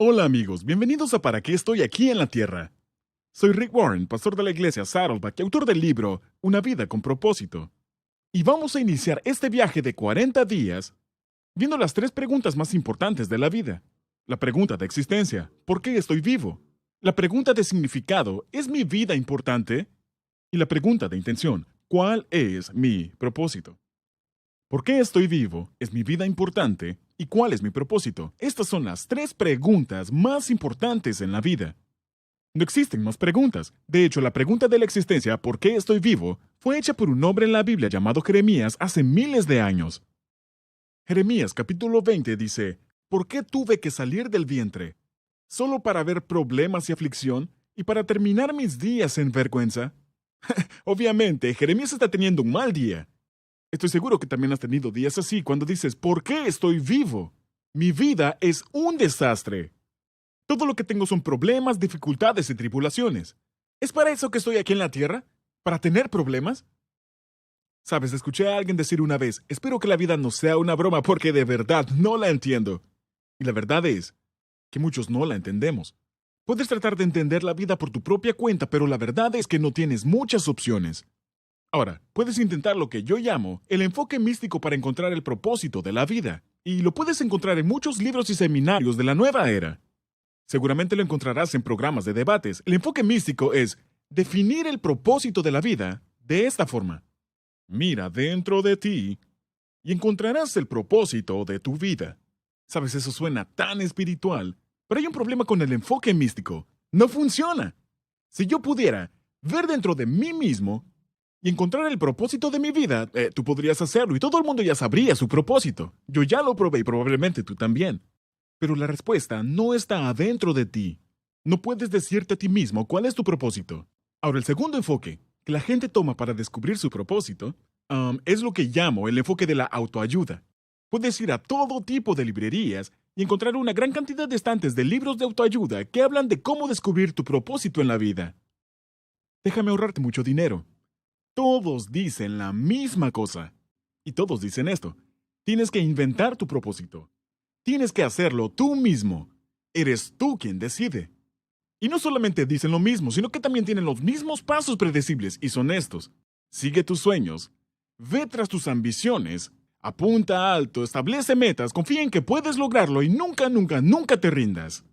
Hola amigos, bienvenidos a ¿Para qué estoy aquí en la Tierra? Soy Rick Warren, pastor de la iglesia Saddleback y autor del libro Una vida con propósito. Y vamos a iniciar este viaje de 40 días viendo las tres preguntas más importantes de la vida. La pregunta de existencia, ¿por qué estoy vivo? La pregunta de significado, ¿es mi vida importante? Y la pregunta de intención, ¿cuál es mi propósito? ¿Por qué estoy vivo? ¿Es mi vida importante? ¿Y cuál es mi propósito? Estas son las tres preguntas más importantes en la vida. No existen más preguntas. De hecho, la pregunta de la existencia, ¿por qué estoy vivo?, fue hecha por un hombre en la Biblia llamado Jeremías hace miles de años. Jeremías capítulo 20 dice, ¿por qué tuve que salir del vientre? ¿Solo para ver problemas y aflicción? ¿Y para terminar mis días en vergüenza? Obviamente, Jeremías está teniendo un mal día. Estoy seguro que también has tenido días así cuando dices, ¿por qué estoy vivo? Mi vida es un desastre. Todo lo que tengo son problemas, dificultades y tribulaciones. ¿Es para eso que estoy aquí en la tierra? ¿Para tener problemas? Sabes, escuché a alguien decir una vez, espero que la vida no sea una broma porque de verdad no la entiendo. Y la verdad es que muchos no la entendemos. Puedes tratar de entender la vida por tu propia cuenta, pero la verdad es que no tienes muchas opciones. Ahora, puedes intentar lo que yo llamo el enfoque místico para encontrar el propósito de la vida, y lo puedes encontrar en muchos libros y seminarios de la nueva era. Seguramente lo encontrarás en programas de debates. El enfoque místico es definir el propósito de la vida de esta forma. Mira dentro de ti y encontrarás el propósito de tu vida. Sabes, eso suena tan espiritual, pero hay un problema con el enfoque místico. No funciona. Si yo pudiera ver dentro de mí mismo y encontrar el propósito de mi vida, tú podrías hacerlo y todo el mundo ya sabría su propósito. Yo ya lo probé y probablemente tú también. Pero la respuesta no está adentro de ti. No puedes decirte a ti mismo cuál es tu propósito. Ahora, el segundo enfoque que la gente toma para descubrir su propósito es lo que llamo el enfoque de la autoayuda. Puedes ir a todo tipo de librerías y encontrar una gran cantidad de estantes de libros de autoayuda que hablan de cómo descubrir tu propósito en la vida. Déjame ahorrarte mucho dinero. Todos dicen la misma cosa. Y todos dicen esto. Tienes que inventar tu propósito. Tienes que hacerlo tú mismo. Eres tú quien decide. Y no solamente dicen lo mismo, sino que también tienen los mismos pasos predecibles y son estos. Sigue tus sueños. Ve tras tus ambiciones. Apunta alto, establece metas, confía en que puedes lograrlo y nunca, nunca, nunca te rindas.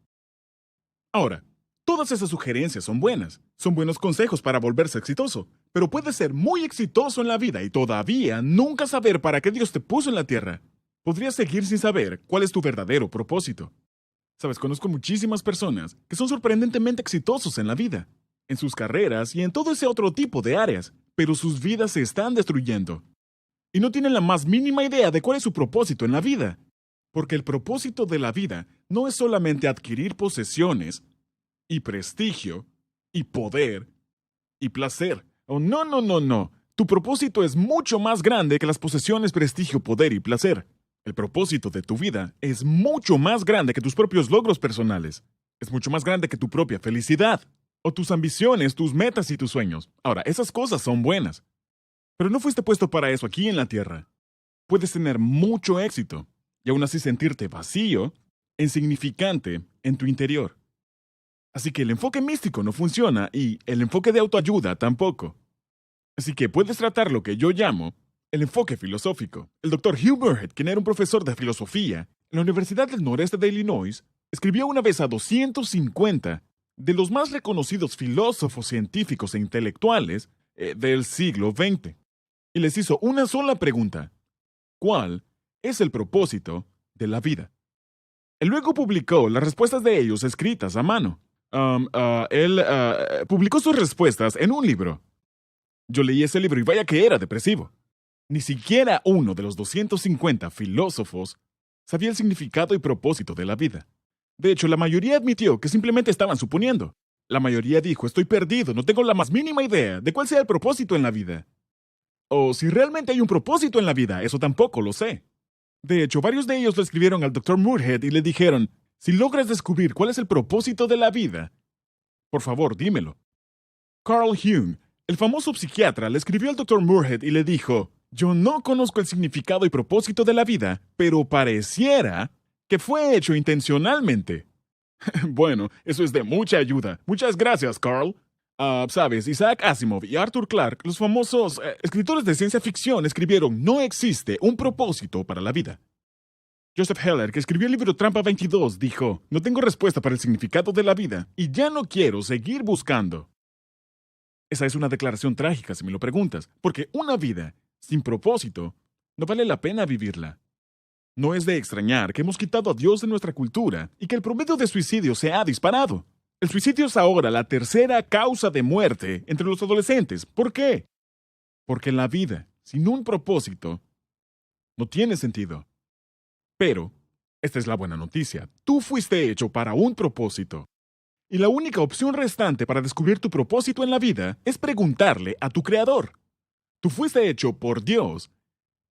Ahora, todas esas sugerencias son buenas. Son buenos consejos para volverse exitoso. Pero puedes ser muy exitoso en la vida y todavía nunca saber para qué Dios te puso en la tierra. Podrías seguir sin saber cuál es tu verdadero propósito. Sabes, conozco muchísimas personas que son sorprendentemente exitosos en la vida, en sus carreras y en todo ese otro tipo de áreas, pero sus vidas se están destruyendo. Y no tienen la más mínima idea de cuál es su propósito en la vida. Porque el propósito de la vida no es solamente adquirir posesiones, y prestigio, y poder, y placer. Oh, no, no, no, no. Tu propósito es mucho más grande que las posesiones, prestigio, poder y placer. El propósito de tu vida es mucho más grande que tus propios logros personales. Es mucho más grande que tu propia felicidad. O tus ambiciones, tus metas y tus sueños. Ahora, esas cosas son buenas. Pero no fuiste puesto para eso aquí en la tierra. Puedes tener mucho éxito y aún así sentirte vacío, insignificante en tu interior. Así que el enfoque místico no funciona y el enfoque de autoayuda tampoco. Así que puedes tratar lo que yo llamo el enfoque filosófico. El Dr. Hugh Muirhead, quien era un profesor de filosofía en la Universidad del Noreste de Illinois, escribió una vez a 250 de los más reconocidos filósofos científicos e intelectuales del siglo XX. Y les hizo una sola pregunta. ¿Cuál es el propósito de la vida? Él luego publicó las respuestas de ellos escritas a mano. Él publicó sus respuestas en un libro. Yo leí ese libro y vaya que era depresivo. Ni siquiera uno de los 250 filósofos sabía el significado y propósito de la vida. De hecho, la mayoría admitió que simplemente estaban suponiendo. La mayoría dijo, estoy perdido, no tengo la más mínima idea de cuál sea el propósito en la vida. O si realmente hay un propósito en la vida, eso tampoco lo sé. De hecho, varios de ellos le escribieron al Dr. Muirhead y le dijeron, si logras descubrir cuál es el propósito de la vida, por favor, dímelo. Carl Jung, el famoso psiquiatra, le escribió al Dr. Muirhead y le dijo, yo no conozco el significado y propósito de la vida, pero pareciera que fue hecho intencionalmente. Bueno, eso es de mucha ayuda. Muchas gracias, Carl. Sabes, Isaac Asimov y Arthur Clarke, los famosos escritores de ciencia ficción, escribieron No existe un propósito para la vida. Joseph Heller, que escribió el libro Trampa 22, dijo, no tengo respuesta para el significado de la vida y ya no quiero seguir buscando. Esa es una declaración trágica, si me lo preguntas, porque una vida sin propósito no vale la pena vivirla. No es de extrañar que hemos quitado a Dios de nuestra cultura y que el promedio de suicidio se ha disparado. El suicidio es ahora la tercera causa de muerte entre los adolescentes. ¿Por qué? Porque la vida, sin un propósito, no tiene sentido. Pero, esta es la buena noticia, tú fuiste hecho para un propósito. Y la única opción restante para descubrir tu propósito en la vida es preguntarle a tu Creador. Tú fuiste hecho por Dios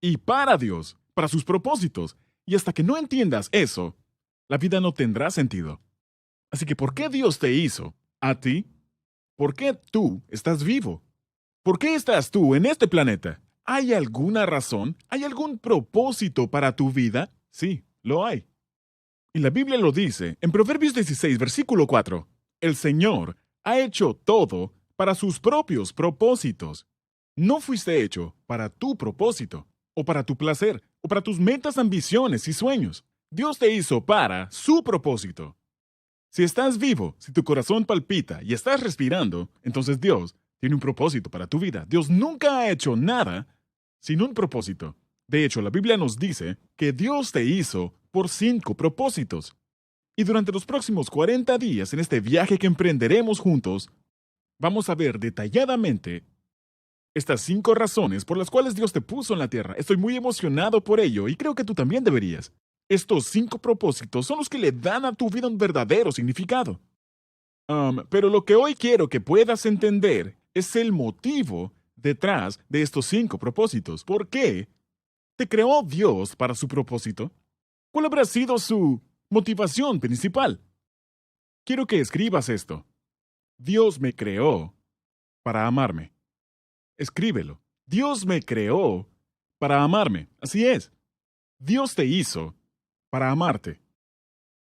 y para Dios, para sus propósitos. Y hasta que no entiendas eso, la vida no tendrá sentido. Así que, ¿por qué Dios te hizo? ¿A ti? ¿Por qué tú estás vivo? ¿Por qué estás tú en este planeta? ¿Hay alguna razón? ¿Hay algún propósito para tu vida? Sí, lo hay. Y la Biblia lo dice en Proverbios 16, versículo 4. El Señor ha hecho todo para sus propios propósitos. No fuiste hecho para tu propósito, o para tu placer, o para tus metas, ambiciones y sueños. Dios te hizo para su propósito. Si estás vivo, si tu corazón palpita y estás respirando, entonces Dios tiene un propósito para tu vida. Dios nunca ha hecho nada sin un propósito. De hecho, la Biblia nos dice que Dios te hizo por 5 propósitos. Y durante los próximos 40 días en este viaje que emprenderemos juntos, vamos a ver detalladamente estas 5 razones por las cuales Dios te puso en la tierra. Estoy muy emocionado por ello y creo que tú también deberías. Estos 5 propósitos son los que le dan a tu vida un verdadero significado. Pero lo que hoy quiero que puedas entender es el motivo detrás de estos 5 propósitos. ¿Por qué te creó Dios para su propósito? ¿Cuál habrá sido su motivación principal? Quiero que escribas esto. Dios me creó para amarme. Escríbelo. Dios me creó para amarme. Así es. Dios te hizo para amarte.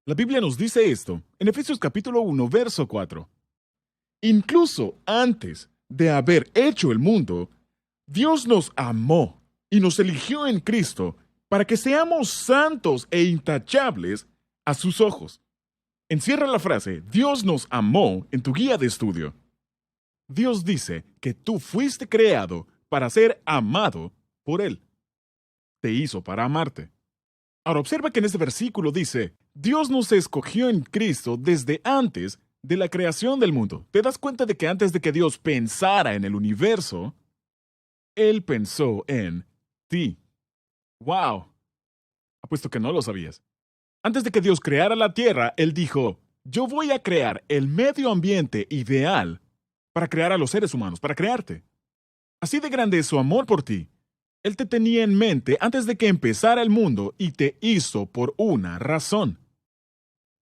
La Biblia nos dice esto en Efesios capítulo 1, verso 4. Incluso antes de haber hecho el mundo, Dios nos amó y nos eligió en Cristo para que seamos santos e intachables a sus ojos. Encierra la frase, Dios nos amó en tu guía de estudio. Dios dice que tú fuiste creado para ser amado por Él. Te hizo para amarte. Ahora observa que en este versículo dice, Dios nos escogió en Cristo desde antes de la creación del mundo. ¿Te das cuenta de que antes de que Dios pensara en el universo, Él pensó en ti? ¡Wow! Apuesto que no lo sabías. Antes de que Dios creara la tierra, Él dijo, yo voy a crear el medio ambiente ideal para crear a los seres humanos, para crearte. Así de grande es su amor por ti. Él te tenía en mente antes de que empezara el mundo y te hizo por una razón.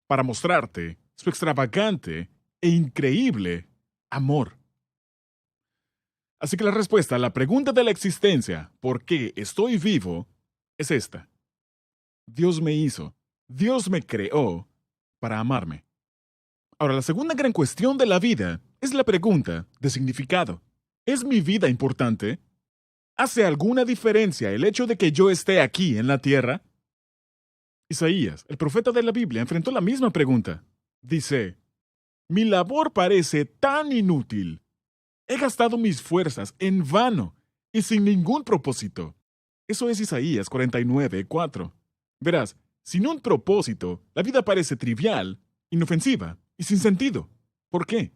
Para mostrarte su extravagante e increíble amor. Así que la respuesta a la pregunta de la existencia, ¿por qué estoy vivo?, es esta. Dios me hizo, Dios me creó para amarme. Ahora, la segunda gran cuestión de la vida es la pregunta de significado. ¿Es mi vida importante? ¿Hace alguna diferencia el hecho de que yo esté aquí en la tierra? Isaías, el profeta de la Biblia, enfrentó la misma pregunta. Dice, mi labor parece tan inútil. He gastado mis fuerzas en vano y sin ningún propósito. Eso es Isaías 49:4. Verás, sin un propósito, la vida parece trivial, inofensiva y sin sentido. ¿Por qué?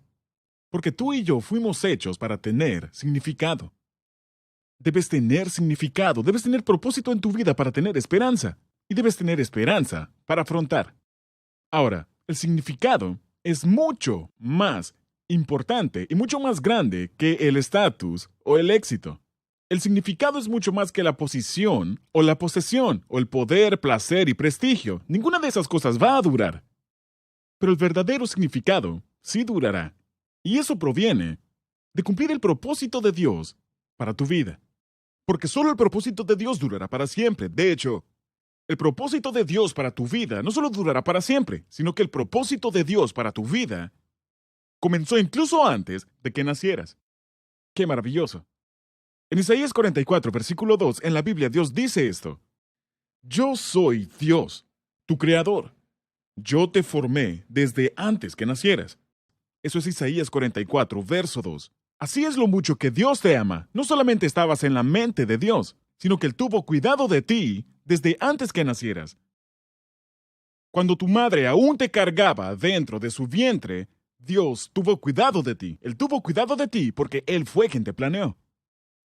Porque tú y yo fuimos hechos para tener significado. Debes tener significado, debes tener propósito en tu vida para tener esperanza. Y debes tener esperanza para afrontar. Ahora, el significado es mucho más importante y mucho más grande que el estatus o el éxito. El significado es mucho más que la posición o la posesión o el poder, placer y prestigio. Ninguna de esas cosas va a durar. Pero el verdadero significado sí durará. Y eso proviene de cumplir el propósito de Dios para tu vida. Porque solo el propósito de Dios durará para siempre. De hecho, El propósito de Dios para tu vida no solo durará para siempre, sino que el propósito de Dios para tu vida comenzó incluso antes de que nacieras. ¡Qué maravilloso! En Isaías 44, versículo 2, en la Biblia, Dios dice esto: Yo soy Dios, tu creador. Yo te formé desde antes que nacieras. Eso es Isaías 44, verso 2. Así es lo mucho que Dios te ama. No solamente estabas en la mente de Dios, sino que Él tuvo cuidado de ti desde antes que nacieras. Cuando tu madre aún te cargaba dentro de su vientre, Dios tuvo cuidado de ti. Él tuvo cuidado de ti porque Él fue quien te planeó.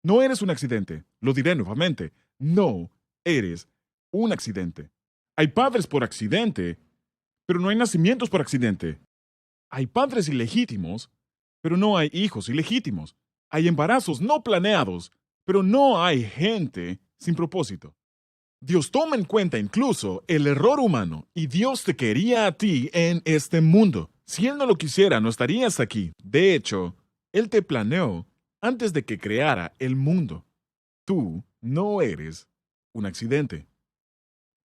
No eres un accidente. Lo diré nuevamente. No eres un accidente. Hay padres por accidente, pero no hay nacimientos por accidente. Hay padres ilegítimos, pero no hay hijos ilegítimos. Hay embarazos no planeados, pero no hay gente sin propósito. Dios toma en cuenta incluso el error humano, y Dios te quería a ti en este mundo. Si Él no lo quisiera, no estarías aquí. De hecho, Él te planeó antes de que creara el mundo. Tú no eres un accidente.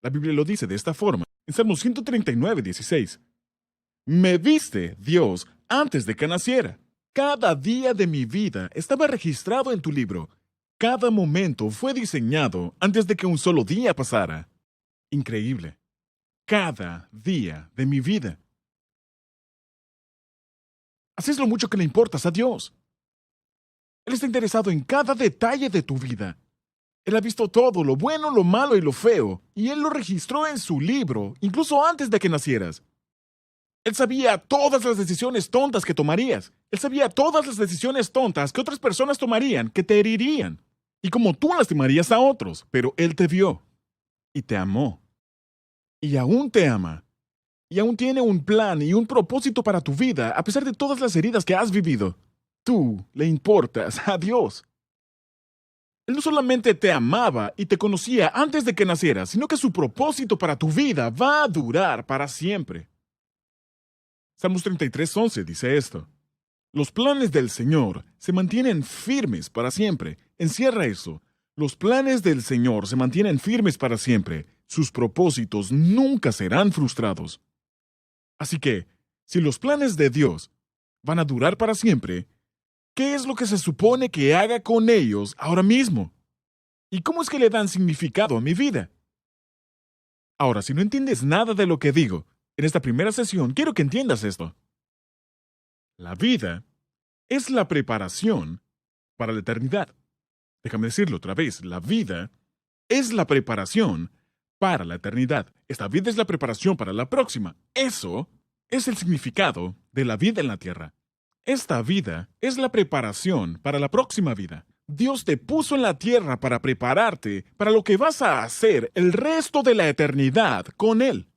La Biblia lo dice de esta forma, en Salmo 139, 16. Me viste, Dios, antes de que naciera. Cada día de mi vida estaba registrado en tu libro. Cada momento fue diseñado antes de que un solo día pasara. Increíble. Cada día de mi vida. Así es lo mucho que le importas a Dios. Él está interesado en cada detalle de tu vida. Él ha visto todo, lo bueno, lo malo y lo feo, y Él lo registró en su libro, incluso antes de que nacieras. Él sabía todas las decisiones tontas que tomarías. Él sabía todas las decisiones tontas que otras personas tomarían, que te herirían. Y como tú lastimarías a otros, pero Él te vio y te amó. Y aún te ama. Y aún tiene un plan y un propósito para tu vida, a pesar de todas las heridas que has vivido. Tú le importas a Dios. Él no solamente te amaba y te conocía antes de que nacieras, sino que su propósito para tu vida va a durar para siempre. Salmos 33:11 dice esto: Los planes del Señor se mantienen firmes para siempre. Encierra eso. Los planes del Señor se mantienen firmes para siempre. Sus propósitos nunca serán frustrados. Así que, si los planes de Dios van a durar para siempre, ¿qué es lo que se supone que haga con ellos ahora mismo? ¿Y cómo es que le dan significado a mi vida? Ahora, si no entiendes nada de lo que digo, en esta primera sesión quiero que entiendas esto. La vida es la preparación para la eternidad. Déjame decirlo otra vez. La vida es la preparación para la eternidad. Esta vida es la preparación para la próxima. Eso es el significado de la vida en la tierra. Esta vida es la preparación para la próxima vida. Dios te puso en la tierra para prepararte para lo que vas a hacer el resto de la eternidad con Él.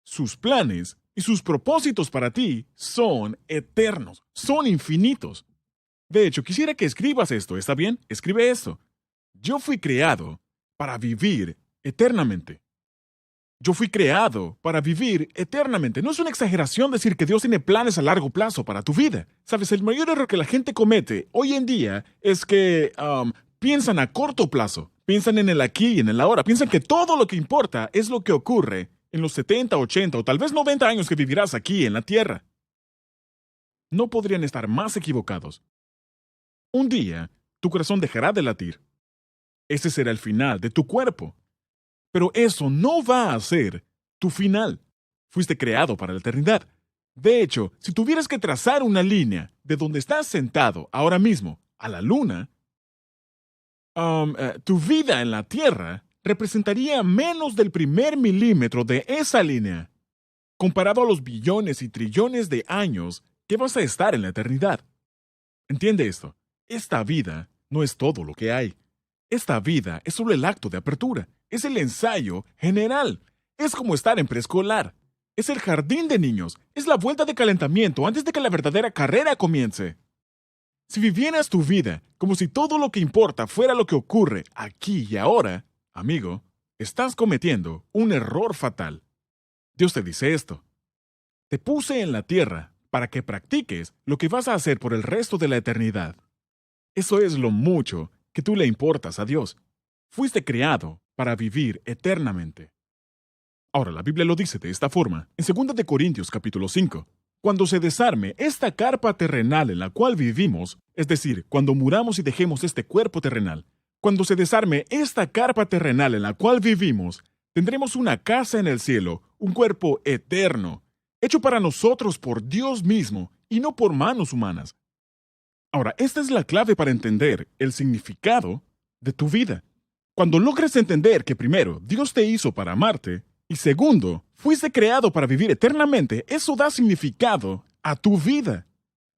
Sus planes y sus propósitos para ti son eternos, son infinitos. De hecho, quisiera que escribas esto, ¿está bien? Escribe esto. Yo fui creado para vivir eternamente. Yo fui creado para vivir eternamente. No es una exageración decir que Dios tiene planes a largo plazo para tu vida. Sabes, el mayor error que la gente comete hoy en día es que piensan a corto plazo. Piensan en el aquí y en el ahora. Piensan que todo lo que importa es lo que ocurre en los 70, 80 o tal vez 90 años que vivirás aquí en la tierra. No podrían estar más equivocados. Un día, tu corazón dejará de latir. Ese será el final de tu cuerpo. Pero eso no va a ser tu final. Fuiste creado para la eternidad. De hecho, si tuvieras que trazar una línea de donde estás sentado ahora mismo a la luna, tu vida en la Tierra representaría menos del 1 milímetro de esa línea, comparado a los billones y trillones de años que vas a estar en la eternidad. Entiende esto. Esta vida no es todo lo que hay. Esta vida es solo el acto de apertura. Es el ensayo general. Es como estar en preescolar. Es el jardín de niños. Es la vuelta de calentamiento antes de que la verdadera carrera comience. Si vivieras tu vida como si todo lo que importa fuera lo que ocurre aquí y ahora, amigo, estás cometiendo un error fatal. Dios te dice esto: te puse en la tierra para que practiques lo que vas a hacer por el resto de la eternidad. Eso es lo mucho que tú le importas a Dios. Fuiste creado para vivir eternamente. Ahora, la Biblia lo dice de esta forma, en 2 de Corintios capítulo 5. Cuando se desarme esta carpa terrenal en la cual vivimos, es decir, cuando muramos y dejemos este cuerpo terrenal, cuando se desarme esta carpa terrenal en la cual vivimos, tendremos una casa en el cielo, un cuerpo eterno, hecho para nosotros por Dios mismo y no por manos humanas. Ahora, esta es la clave para entender el significado de tu vida. Cuando logres entender que primero, Dios te hizo para amarte, y segundo, fuiste creado para vivir eternamente, eso da significado a tu vida.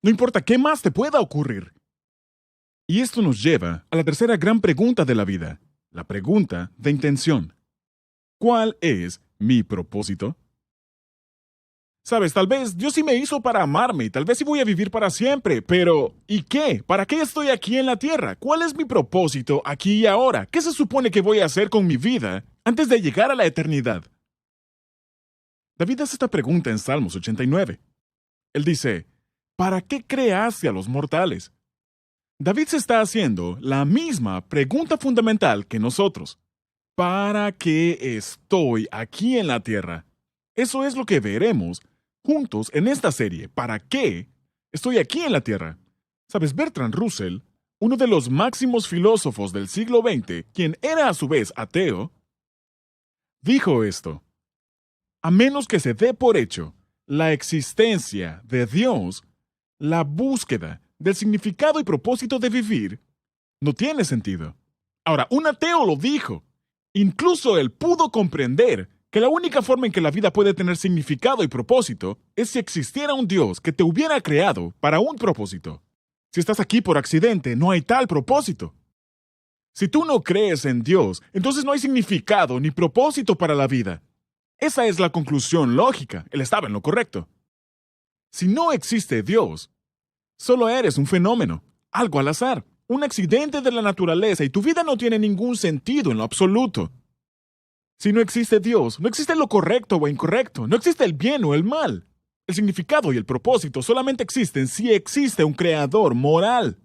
No importa qué más te pueda ocurrir. Y esto nos lleva a la tercera gran pregunta de la vida, la pregunta de intención. ¿Cuál es mi propósito? Sabes, tal vez Dios sí me hizo para amarme y tal vez sí voy a vivir para siempre, pero ¿y qué? ¿Para qué estoy aquí en la tierra? ¿Cuál es mi propósito aquí y ahora? ¿Qué se supone que voy a hacer con mi vida antes de llegar a la eternidad? David hace esta pregunta en Salmos 89. Él dice, ¿para qué creaste a los mortales? David se está haciendo la misma pregunta fundamental que nosotros. ¿Para qué estoy aquí en la tierra? Eso es lo que veremos juntos en esta serie. ¿Para qué estoy aquí en la tierra? Sabes, Bertrand Russell, uno de los máximos filósofos del siglo XX, quien era a su vez ateo, dijo esto. A menos que se dé por hecho la existencia de Dios, la búsqueda del significado y propósito de vivir no tiene sentido. Ahora, un ateo lo dijo. Incluso él pudo comprender que la única forma en que la vida puede tener significado y propósito es si existiera un Dios que te hubiera creado para un propósito. Si estás aquí por accidente, no hay tal propósito. Si tú no crees en Dios, entonces no hay significado ni propósito para la vida. Esa es la conclusión lógica. Él estaba en lo correcto. Si no existe Dios, solo eres un fenómeno, algo al azar, un accidente de la naturaleza y tu vida no tiene ningún sentido en lo absoluto. Si no existe Dios, no existe lo correcto o incorrecto, no existe el bien o el mal. El significado y el propósito solamente existen si existe un creador moral.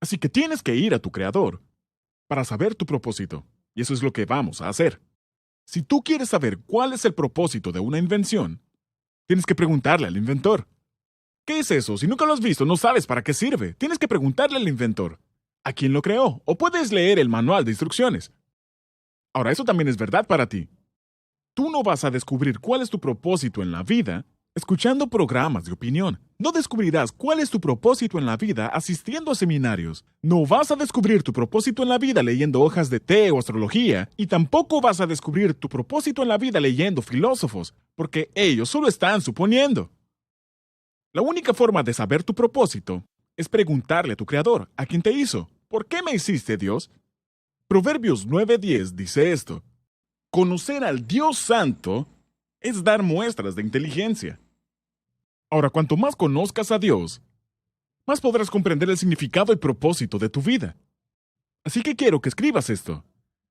Así que tienes que ir a tu creador para saber tu propósito, y eso es lo que vamos a hacer. Si tú quieres saber cuál es el propósito de una invención, tienes que preguntarle al inventor. ¿Qué es eso? Si nunca lo has visto, no sabes para qué sirve. Tienes que preguntarle al inventor. ¿A quién lo creó? O puedes leer el manual de instrucciones. Ahora, eso también es verdad para ti. Tú no vas a descubrir cuál es tu propósito en la vida escuchando programas de opinión. No descubrirás cuál es tu propósito en la vida asistiendo a seminarios. No vas a descubrir tu propósito en la vida leyendo hojas de té o astrología, y tampoco vas a descubrir tu propósito en la vida leyendo filósofos, porque ellos solo están suponiendo. La única forma de saber tu propósito es preguntarle a tu creador, a quien te hizo. ¿Por qué me hiciste, Dios? Proverbios 9:10 dice esto. Conocer al Dios Santo es dar muestras de inteligencia. Ahora, cuanto más conozcas a Dios, más podrás comprender el significado y propósito de tu vida. Así que quiero que escribas esto.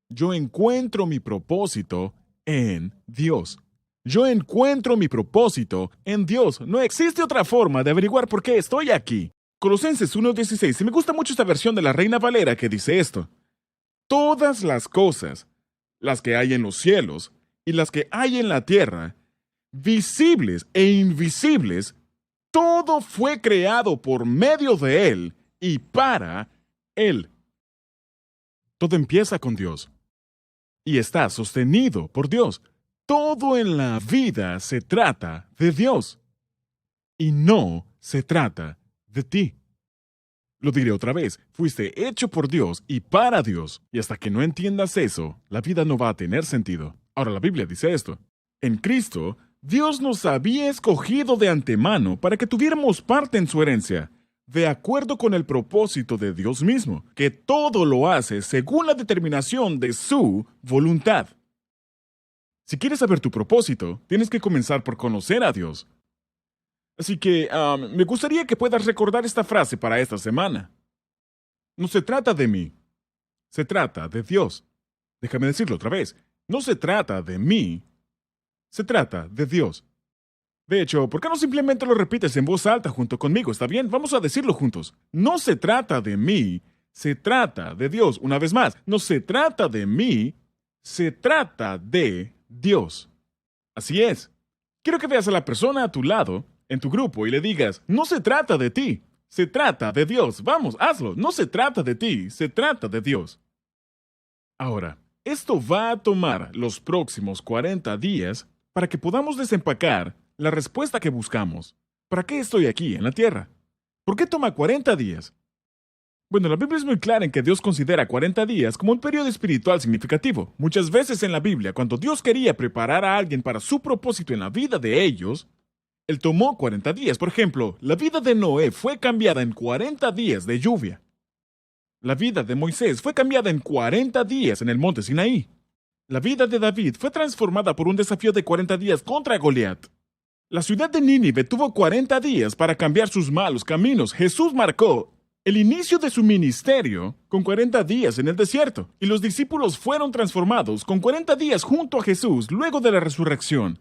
Yo encuentro mi propósito en Dios. Yo encuentro mi propósito en Dios. No existe otra forma de averiguar por qué estoy aquí. Colosenses 1:16. Y me gusta mucho esta versión de la Reina Valera que dice esto. Todas las cosas, las que hay en los cielos y las que hay en la tierra, visibles e invisibles, todo fue creado por medio de Él y para Él. Todo empieza con Dios y está sostenido por Dios. Todo en la vida se trata de Dios y no se trata de ti. Lo diré otra vez, fuiste hecho por Dios y para Dios, y hasta que no entiendas eso, la vida no va a tener sentido. Ahora la Biblia dice esto. En Cristo, Dios nos había escogido de antemano para que tuviéramos parte en su herencia, de acuerdo con el propósito de Dios mismo, que todo lo hace según la determinación de su voluntad. Si quieres saber tu propósito, tienes que comenzar por conocer a Dios. Así que me gustaría que puedas recordar esta frase para esta semana. No se trata de mí, se trata de Dios. Déjame decirlo otra vez. No se trata de mí, se trata de Dios. De hecho, ¿por qué no simplemente lo repites en voz alta junto conmigo? ¿Está bien? Vamos a decirlo juntos. No se trata de mí, Se trata de Dios. Una vez más, no se trata de mí, se trata de Dios. Así es. Quiero que veas a la persona a tu lado, en tu grupo, y le digas, no se trata de ti, se trata de Dios. Vamos, hazlo. No se trata de ti, se trata de Dios. Ahora, esto va a tomar los próximos 40 días para que podamos desempacar la respuesta que buscamos. ¿Para qué estoy aquí en la tierra? ¿Por qué toma 40 días? Bueno, la Biblia es muy clara en que Dios considera 40 días como un periodo espiritual significativo. Muchas veces en la Biblia, cuando Dios quería preparar a alguien para su propósito en la vida de ellos, Él tomó 40 días. Por ejemplo, la vida de Noé fue cambiada en 40 días de lluvia. La vida de Moisés fue cambiada en 40 días en el monte Sinaí. La vida de David fue transformada por un desafío de 40 días contra Goliat. La ciudad de Nínive tuvo 40 días para cambiar sus malos caminos. Jesús marcó el inicio de su ministerio con 40 días en el desierto, y los discípulos fueron transformados con 40 días junto a Jesús luego de la resurrección.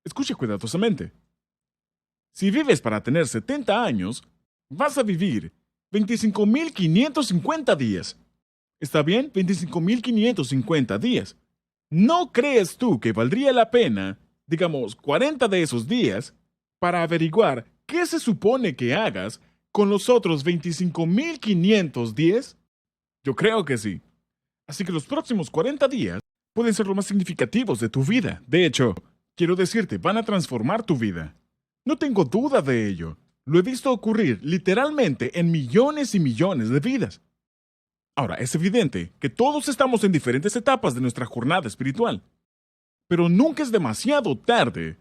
Escuche cuidadosamente. Si vives para tener 70 años, vas a vivir 25.550 días. ¿Está bien? 25.550 días. ¿No crees tú que valdría la pena, digamos, 40 de esos días, para averiguar qué se supone que hagas con los otros 25.510? Yo creo que sí. Así que los próximos 40 días pueden ser los más significativos de tu vida. De hecho, quiero decirte, van a transformar tu vida. No tengo duda de ello. Lo he visto ocurrir literalmente en millones y millones de vidas. Ahora, es evidente que todos estamos en diferentes etapas de nuestra jornada espiritual. Pero nunca es demasiado tarde.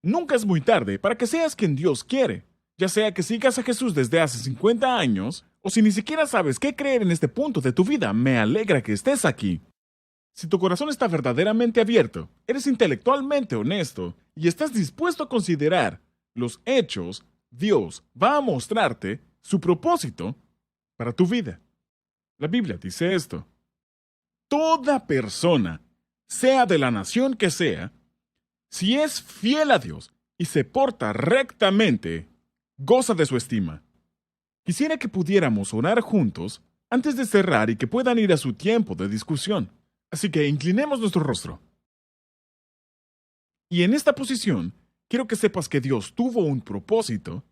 Nunca es muy tarde para que seas quien Dios quiere. Ya sea que sigas a Jesús desde hace 50 años, o si ni siquiera sabes qué creer en este punto de tu vida, me alegra que estés aquí. Si tu corazón está verdaderamente abierto, eres intelectualmente honesto y estás dispuesto a considerar los hechos, Dios va a mostrarte su propósito para tu vida. La Biblia dice esto: toda persona, sea de la nación que sea, si es fiel a Dios y se porta rectamente, goza de su estima. Quisiera que pudiéramos orar juntos antes de cerrar y que puedan ir a su tiempo de discusión. Así que inclinemos nuestro rostro. Y en esta posición, quiero que sepas que Dios tuvo un propósito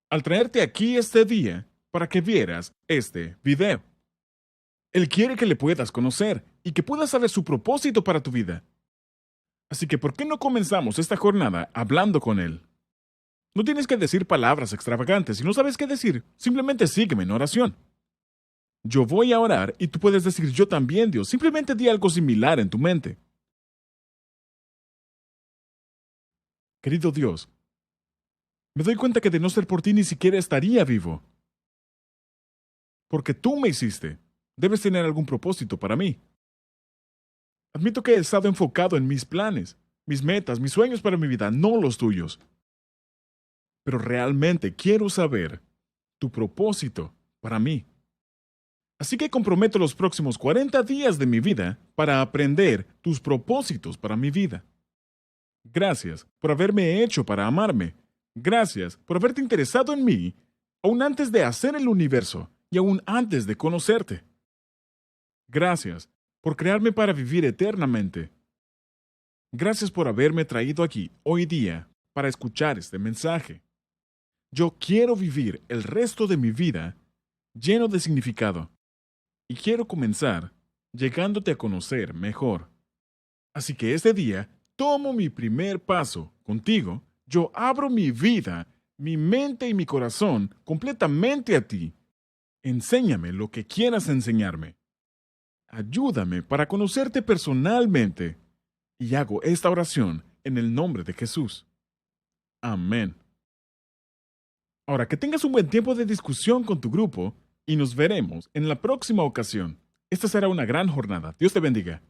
al traerte aquí este día para que vieras este video. Él quiere que le puedas conocer y que puedas saber su propósito para tu vida. Así que, ¿por qué no comenzamos esta jornada hablando con Él? No tienes que decir palabras extravagantes. Si no sabes qué decir, simplemente sígueme en oración. Yo voy a orar y tú puedes decir yo también, Dios. Simplemente di algo similar en tu mente. Querido Dios, me doy cuenta que de no ser por ti ni siquiera estaría vivo. Porque tú me hiciste. Debes tener algún propósito para mí. Admito que he estado enfocado en mis planes, mis metas, mis sueños para mi vida, no los tuyos. Pero realmente quiero saber tu propósito para mí. Así que comprometo los próximos 40 días de mi vida para aprender tus propósitos para mi vida. Gracias por haberme hecho para amarme. Gracias por haberte interesado en mí, aún antes de hacer el universo y aún antes de conocerte. Gracias por crearme para vivir eternamente. Gracias por haberme traído aquí hoy día para escuchar este mensaje. Yo quiero vivir el resto de mi vida lleno de significado. Y quiero comenzar llegándote a conocer mejor. Así que este día tomo mi primer paso contigo. Yo abro mi vida, mi mente y mi corazón completamente a ti. Enséñame lo que quieras enseñarme. Ayúdame para conocerte personalmente. Y hago esta oración en el nombre de Jesús. Amén. Ahora, que tengas un buen tiempo de discusión con tu grupo y nos veremos en la próxima ocasión. Esta será una gran jornada. Dios te bendiga.